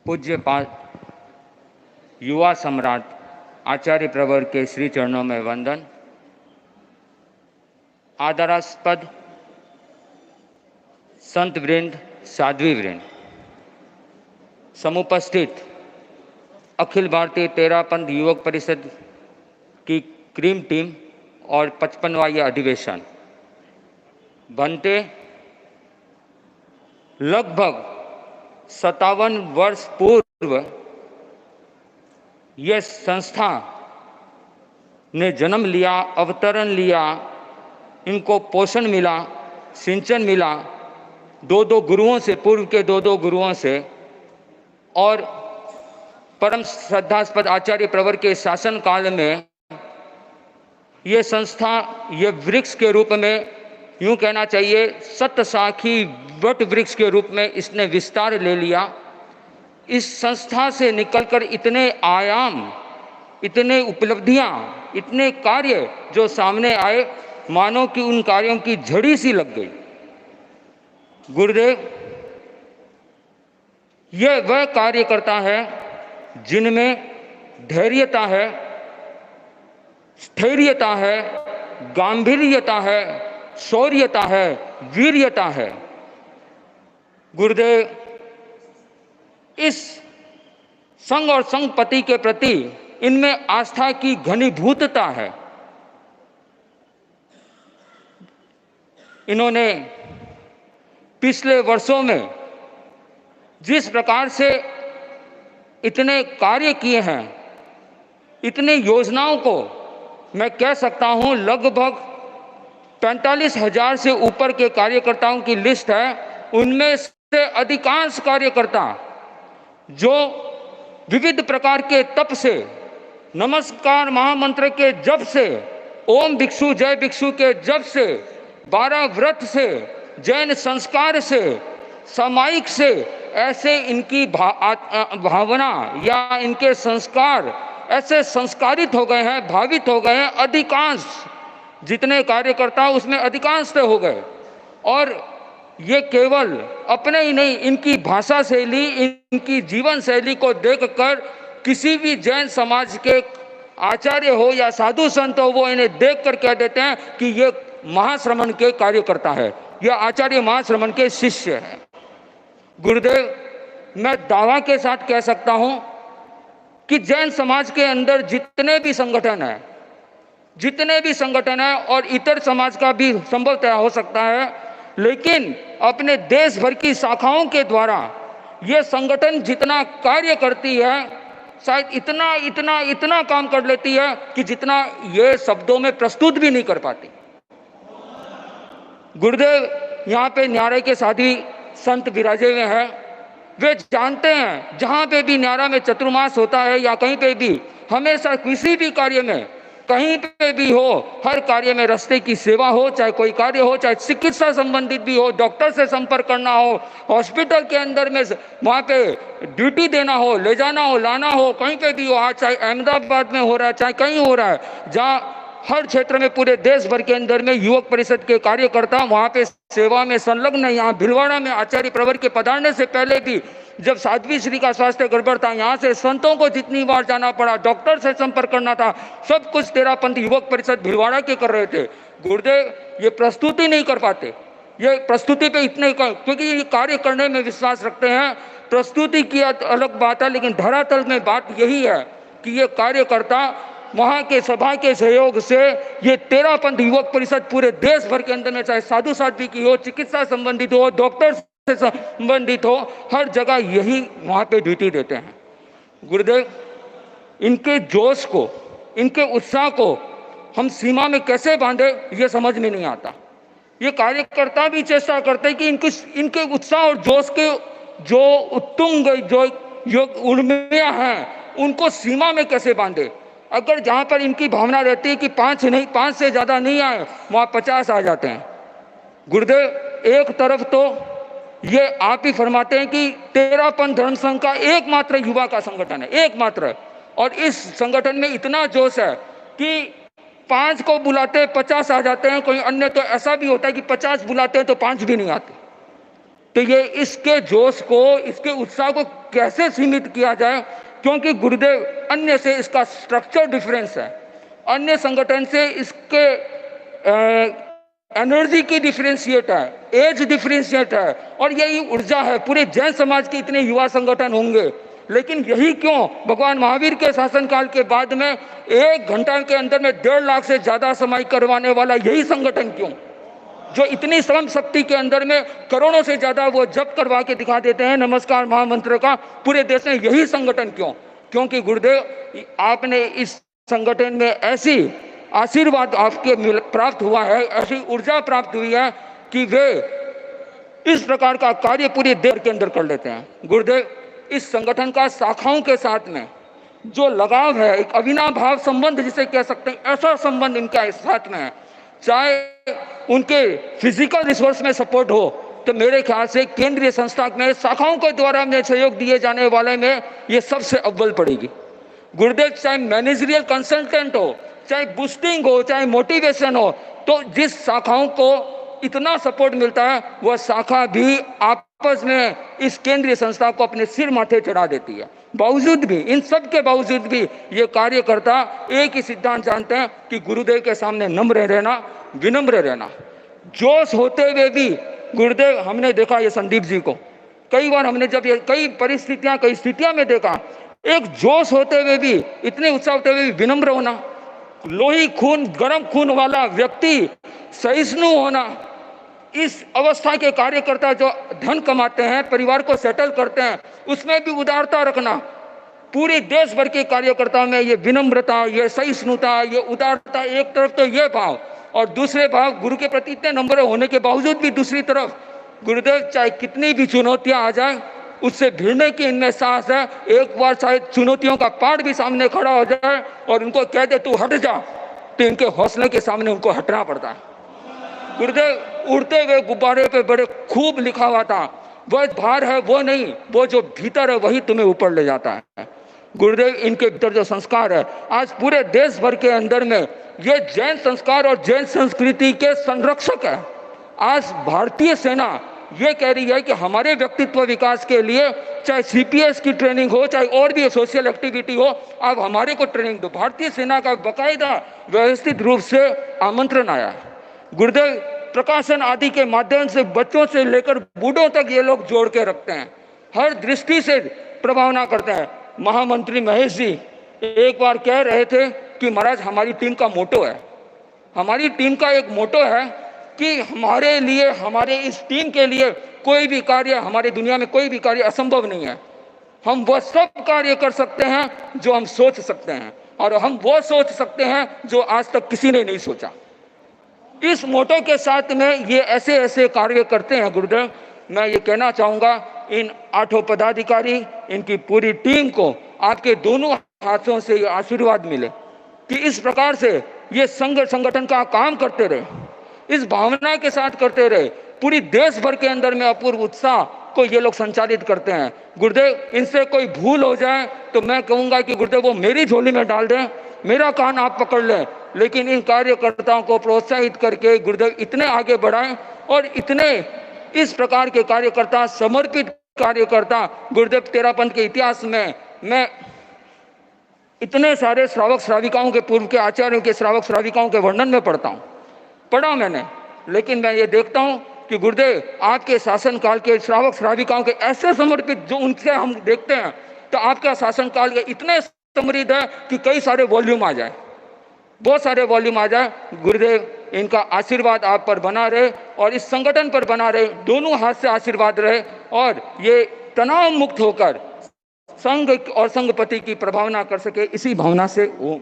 पूज्य युवा सम्राट आचार्य प्रवर के श्री चरणों में वंदन। आदरास्पद संत वृंद, साध्वी वृंद, समुपस्थित अखिल भारतीय तेरापंथ युवक परिषद की क्रीम टीम और 55वां यह अधिवेशन बनते लगभग 57 वर्ष पूर्व यह संस्था ने जन्म लिया, अवतरण लिया, इनको पोषण मिला, सिंचन मिला दो गुरुओं से, पूर्व के दो गुरुओं से, और परम श्रद्धास्पद आचार्य प्रवर के शासन काल में ये संस्था, ये वृक्ष के रूप में, यूं कहना चाहिए सतशाखी वट वृक्ष के रूप में इसने विस्तार ले लिया। इस संस्था से निकलकर इतने आयाम, इतने उपलब्धियां, इतने कार्य जो सामने आए, मानो कि उन कार्यों की झड़ी सी लग गई। गुरुदेव यह वह कार्य करता है जिनमें धैर्यता है, स्थैर्यता है, गांभीर्यता है, शौर्यता है, वीर्यता है। गुरुदेव इस संघ और संघपति के प्रति इनमें आस्था की घनीभूतता है। इन्होंने पिछले वर्षों में जिस प्रकार से इतने कार्य किए हैं, इतने योजनाओं को मैं कह सकता हूं लगभग 45,000 से ऊपर के कार्यकर्ताओं की लिस्ट है। उनमें से अधिकांश कार्यकर्ता जो विविध प्रकार के तप से, नमस्कार महामंत्र के जप से, ओम भिक्षु जय भिक्षु के जप से, 12 व्रत से, जैन संस्कार से, सामायिक से, ऐसे इनकी भावना या इनके संस्कार ऐसे संस्कारित हो गए हैं, भावित हो गए हैं। अधिकांश जितने कार्यकर्ता उसमें अधिकांश से हो गए। और ये केवल अपने ही नहीं, इनकी भाषा शैली, इनकी जीवन शैली को देखकर किसी भी जैन समाज के आचार्य हो या साधु संत हो, वो इन्हें देखकर कह देते हैं कि ये महाश्रमण के कार्यकर्ता है, यह आचार्य महाश्रमण के शिष्य है। गुरुदेव मैं दावा के साथ कह सकता हूं कि जैन समाज के अंदर जितने भी संगठन है और इतर समाज का भी संभवतः हो सकता है, लेकिन अपने देश भर की शाखाओं के द्वारा ये संगठन जितना कार्य करती है, शायद इतना काम कर लेती है कि जितना ये शब्दों में प्रस्तुत भी नहीं कर पाती। गुरुदेव यहाँ पे न्यारे के साथी संत विराजे हुए हैं, वे जानते हैं जहाँ पे भी न्यारा में चतुर्मास होता है या कहीं पे भी, हमेशा किसी भी कार्य में कहीं पे भी हो, हर कार्य में रास्ते की सेवा हो, चाहे कोई कार्य हो, चाहे चिकित्सा संबंधित भी हो, डॉक्टर से संपर्क करना हो, हॉस्पिटल के अंदर में वहाँ पे ड्यूटी देना हो, ले जाना हो, लाना हो, कहीं पे भी हो, आज चाहे अहमदाबाद में हो रहा है, चाहे कहीं हो रहा है, जहाँ हर क्षेत्र में पूरे देश भर के अंदर में युवक परिषद के कार्यकर्ता वहाँ पे सेवा में संलग्न है। यहाँ भीलवाड़ा में आचार्य प्रवर के पधारने से पहले भी जब साध्वी श्री का स्वास्थ्य गड़बड़ था, यहाँ से संतों को जितनी बार जाना पड़ा, डॉक्टर से संपर्क करना था, सब कुछ तेरापंथ युवक परिषद भीलवाड़ा के कर रहे थे। गुरुदेव ये प्रस्तुति नहीं कर पाते, ये प्रस्तुति पे इतने क्योंकि ये कार्य करने में विश्वास रखते हैं। प्रस्तुति की अलग बात है, लेकिन धरातल में बात यही है कि ये कार्यकर्ता वहाँ के सभा के सहयोग से ये तेरापंथ युवक परिषद पूरे देश भर के अंदर में, चाहे साधु साध्वी की हो, चिकित्सा संबंधित हो, डॉक्टर से संबंधित हो, हर जगह यही वहाँ पे ड्यूटी देते हैं। गुरुदेव इनके जोश को, इनके उत्साह को हम सीमा में कैसे बांधे, ये समझ में नहीं आता। ये कार्यकर्ता भी चेष्टा करते हैं कि इनके उत्साह और जोश के जो उत्तुंग, जो उर्मियां हैं, उनको सीमा में कैसे बांधे। अगर जहाँ पर इनकी भावना रहती है कि 5 से ज़्यादा नहीं आए, वहाँ 50 आ जाते हैं। गुरुदेव एक तरफ तो ये आप ही फरमाते हैं कि तेरापंथ धर्म संघ का एकमात्र युवा का संगठन है, एकमात्र, और इस संगठन में इतना जोश है कि 5 को बुलाते 50 आ जाते हैं। कोई अन्य तो ऐसा भी होता है कि 50 बुलाते हैं तो 5 भी नहीं आते। तो ये इसके जोश को, इसके उत्साह को कैसे सीमित किया जाए, क्योंकि गुरुदेव अन्य से इसका स्ट्रक्चर डिफरेंस है, अन्य संगठन से इसके एनर्जी की डिफरेंशिएट है, एज डिफरेंशिएट है, और यही ऊर्जा है। पूरे जैन समाज के इतने युवा संगठन होंगे, लेकिन यही क्यों भगवान महावीर के शासनकाल के बाद में 1 घंटा के अंदर में 1.5 लाख से ज्यादा समाई करवाने वाला यही संगठन क्यों, जो इतनी श्रम शक्ति के अंदर में करोड़ों से ज्यादा वो जप करवा के दिखा देते हैं नमस्कार महामंत्र का पूरे देश में, यही संगठन क्यों? क्योंकि गुरुदेव आपने इस संगठन में ऐसी आशीर्वाद आपके प्राप्त हुआ है, ऐसी ऊर्जा प्राप्त हुई है कि वे इस प्रकार का कार्य पूरी देश के अंदर कर लेते हैं। गुरुदेव इस संगठन का शाखाओं के साथ में जो लगाव है, एक अविनाभाव संबंध जिसे कह सकते हैं, ऐसा संबंध इनका इस साथ में है। चाहे उनके फिजिकल रिसोर्स में सपोर्ट हो, तो मेरे ख्याल से केंद्रीय संस्था में शाखाओं के द्वारा में सहयोग दिए जाने वाले में ये सबसे अव्वल पड़ेगी। गुरुदेव चाहे मैनेजरियल कंसल्टेंट हो, चाहे बूस्टिंग हो, चाहे मोटिवेशन हो, तो जिस शाखाओं को इतना सपोर्ट मिलता है वह शाखा भी आपस में इस केंद्रीय संस्था को अपने सिर माथे चढ़ा देती है। बावजूद भी, इन सब के बावजूद भी ये कार्यकर्ता एक ही सिद्धांत जानते हैं कि गुरुदेव के सामने नम्र रहना, विनम्र रहना। जोश होते हुए भी गुरुदेव, हमने देखा ये संदीप जी को कई बार, हमने जब ये कई परिस्थितियां कई स्थितियां में देखा, एक जोश होते हुए भी, इतने उत्साह होते हुए भी विनम्र होना, लोही खून गर्म खून वाला व्यक्ति सहिष्णु होना, इस अवस्था के कार्यकर्ता जो धन कमाते हैं, परिवार को सेटल करते हैं, उसमें भी उदारता रखना। पूरे देश भर के कार्यकर्ताओं में ये विनम्रता, ये सहिष्णुता, ये उदारता, एक तरफ तो ये भाव, और दूसरे भाव गुरु के प्रति इतने नम्र होने के बावजूद भी दूसरी तरफ गुरुदेव चाहे कितनी भी चुनौतियां आ जाए उससे भिड़ने की इनमें साहस है। एक बार चाहे चुनौतियों का पहाड़ भी सामने खड़ा हो जाए और उनको कह दे तू हट जा, तो इनके हौसले के सामने उनको हटना पड़ता है। गुरुदेव उड़ते हुए गुब्बारे पे बड़े खूब लिखा हुआ था, वह भार है वो नहीं, वो जो भीतर है वही तुम्हें ऊपर ले जाता है। गुरुदेव इनके भीतर जो संस्कार है, आज पूरे देश भर के अंदर में ये जैन संस्कार और जैन संस्कृति के संरक्षक है। आज भारतीय सेना ये कह रही है कि हमारे व्यक्तित्व विकास के लिए चाहे सीपीएस की ट्रेनिंग हो, चाहे और भी सोशल एक्टिविटी हो, आप हमारे को ट्रेनिंग दो। भारतीय सेना का बाकायदा व्यवस्थित रूप से आमंत्रण आया है। गुरुदेव प्रकाशन आदि के माध्यम से बच्चों से लेकर बूढ़ों तक ये लोग जोड़ के रखते हैं, हर दृष्टि से प्रभावना करते हैं। महामंत्री महेश जी एक बार कह रहे थे कि महाराज हमारी टीम का मोटो है, हमारी टीम का एक मोटो है कि हमारे लिए, हमारे इस टीम के लिए कोई भी कार्य, हमारे दुनिया में कोई भी कार्य असंभव नहीं है। हम वह सब कार्य कर सकते हैं जो हम सोच सकते हैं, और हम वो सोच सकते हैं जो आज तक किसी ने नहीं सोचा। इस मोटो के साथ में ये ऐसे ऐसे कार्य करते हैं। गुरुदेव मैं ये कहना चाहूँगा, इन 8 पदाधिकारी, इनकी पूरी टीम को आपके दोनों हाथों से ये आशीर्वाद मिले कि इस प्रकार से ये संगठन का काम करते रहे, इस भावना के साथ करते रहे। पूरी देश भर के अंदर में अपूर्व उत्साह को ये लोग संचालित करते हैं। गुरुदेव इनसे कोई भूल हो जाए तो मैं कहूँगा कि गुरुदेव वो मेरी झोली में डाल दें, मेरा कान आप पकड़ लें, लेकिन इन कार्यकर्ताओं को प्रोत्साहित करके गुरुदेव इतने आगे बढ़ाएं, और इतने इस प्रकार के कार्यकर्ता, समर्पित कार्यकर्ता गुरुदेव तेरापंथ के इतिहास में मैं इतने सारे श्रावक श्राविकाओं के, पूर्व के आचार्यों के श्रावक श्राविकाओं के वर्णन में पढ़ा मैंने, लेकिन मैं ये देखता हूँ कि गुरुदेव आपके शासनकाल के श्रावक श्राविकाओं के ऐसे समर्पित जो उनसे हम देखते हैं, तो आपका शासनकाल के इतने समृद्ध है कि कई सारे वॉल्यूम आ जाए, बहुत सारे वॉल्यूम आ जाए। गुरुदेव इनका आशीर्वाद आप पर बना रहे और इस संगठन पर बना रहे, दोनों हाथ से आशीर्वाद रहे, और ये तनाव मुक्त होकर संघ और संघपति की प्रभावना कर सके, इसी भावना से ओम।